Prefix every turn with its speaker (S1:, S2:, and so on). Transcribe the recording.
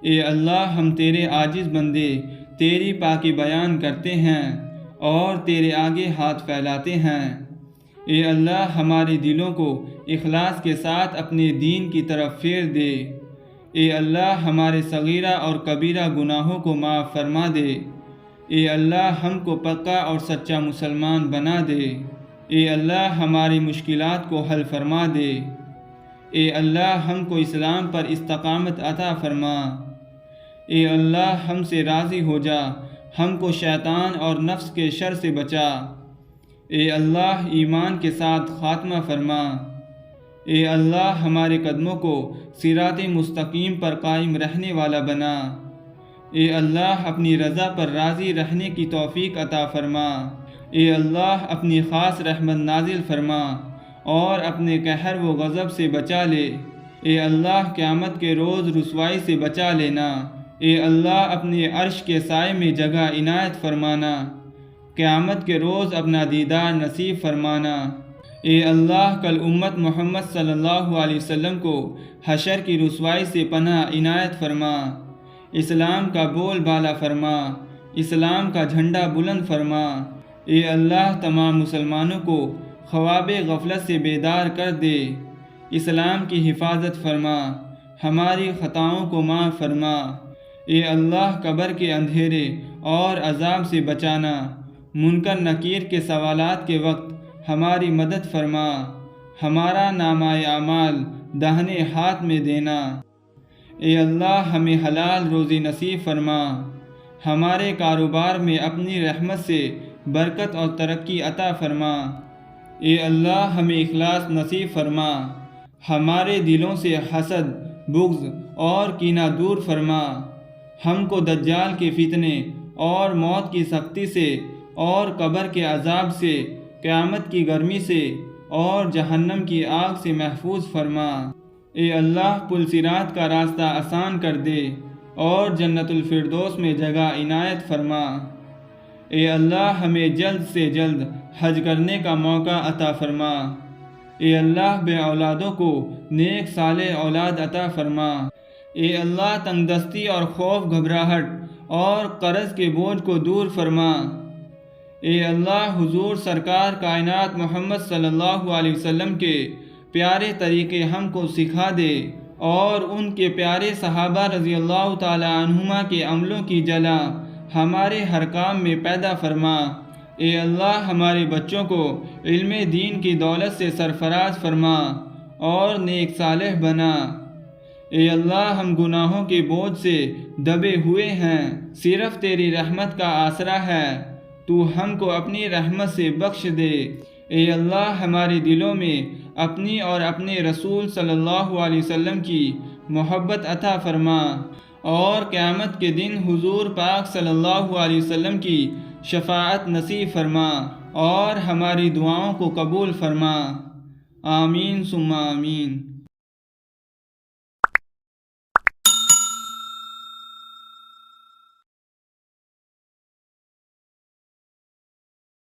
S1: اے اللہ ہم تیرے عاجز بندے تیری پاکی بیان کرتے ہیں اور تیرے آگے ہاتھ پھیلاتے ہیں۔ اے اللہ ہمارے دلوں کو اخلاص کے ساتھ اپنے دین کی طرف پھیر دے۔ اے اللہ ہمارے صغیرہ اور کبیرہ گناہوں کو معاف فرما دے۔ اے اللہ ہم کو پکا اور سچا مسلمان بنا دے۔ اے اللہ ہماری مشکلات کو حل فرما دے۔ اے اللہ ہم کو اسلام پر استقامت عطا فرما۔ اے اللہ ہم سے راضی ہو جا، ہم کو شیطان اور نفس کے شر سے بچا۔ اے اللہ ایمان کے ساتھ خاتمہ فرما۔ اے اللہ ہمارے قدموں کو صراط مستقیم پر قائم رہنے والا بنا۔ اے اللہ اپنی رضا پر راضی رہنے کی توفیق عطا فرما۔ اے اللہ اپنی خاص رحمت نازل فرما اور اپنے قہر و غضب سے بچا لے۔ اے اللہ قیامت کے روز رسوائی سے بچا لینا۔ اے اللہ اپنے عرش کے سائے میں جگہ عنایت فرمانا۔ قیامت کے روز اپنا دیدار نصیب فرمانا۔ اے اللہ کل امت محمد صلی اللہ علیہ وسلم کو حشر کی رسوائی سے پناہ عنایت فرما۔ اسلام کا بول بالا فرما، اسلام کا جھنڈا بلند فرما۔ اے اللہ تمام مسلمانوں کو خواب غفلت سے بیدار کر دے۔ اسلام کی حفاظت فرما، ہماری خطاؤں کو معاف فرما۔ اے اللہ قبر کے اندھیرے اور عذاب سے بچانا، منکر نکیر کے سوالات کے وقت ہماری مدد فرما۔ ہمارا نامہ اعمال داہنے ہاتھ میں دینا۔ اے اللہ ہمیں حلال روزی نصیب فرما۔ ہمارے کاروبار میں اپنی رحمت سے برکت اور ترقی عطا فرما۔ اے اللہ ہمیں اخلاص نصیب فرما۔ ہمارے دلوں سے حسد، بغض اور کینہ دور فرما۔ ہم کو دجال کے فتنے اور موت کی سختی سے اور قبر کے عذاب سے، قیامت کی گرمی سے اور جہنم کی آگ سے محفوظ فرما۔ اے اللہ پل صراط کا راستہ آسان کر دے اور جنت الفردوس میں جگہ عنایت فرما۔ اے اللہ ہمیں جلد سے جلد حج کرنے کا موقع عطا فرما۔ اے اللہ بے اولادوں کو نیک صالح اولاد عطا فرما۔ اے اللہ تنگ دستی اور خوف گھبراہٹ اور قرض کے بوجھ کو دور فرما۔ اے اللہ حضور سرکار کائنات محمد صلی اللہ علیہ وسلم کے پیارے طریقے ہم کو سکھا دے اور ان کے پیارے صحابہ رضی اللہ تعالی عنہما کے عملوں کی جلا ہمارے ہر کام میں پیدا فرما۔ اے اللہ ہمارے بچوں کو علم دین کی دولت سے سرفراز فرما اور نیک صالح بنا۔ اے اللہ ہم گناہوں کے بوجھ سے دبے ہوئے ہیں، صرف تیری رحمت کا آسرا ہے، تو ہم کو اپنی رحمت سے بخش دے۔ اے اللہ ہمارے دلوں میں اپنی اور اپنے رسول صلی اللہ علیہ وسلم کی محبت عطا فرما اور قیامت کے دن حضور پاک صلی اللہ علیہ وسلم کی شفاعت نصیب فرما اور ہماری دعاؤں کو قبول فرما۔ آمین ثم آمین۔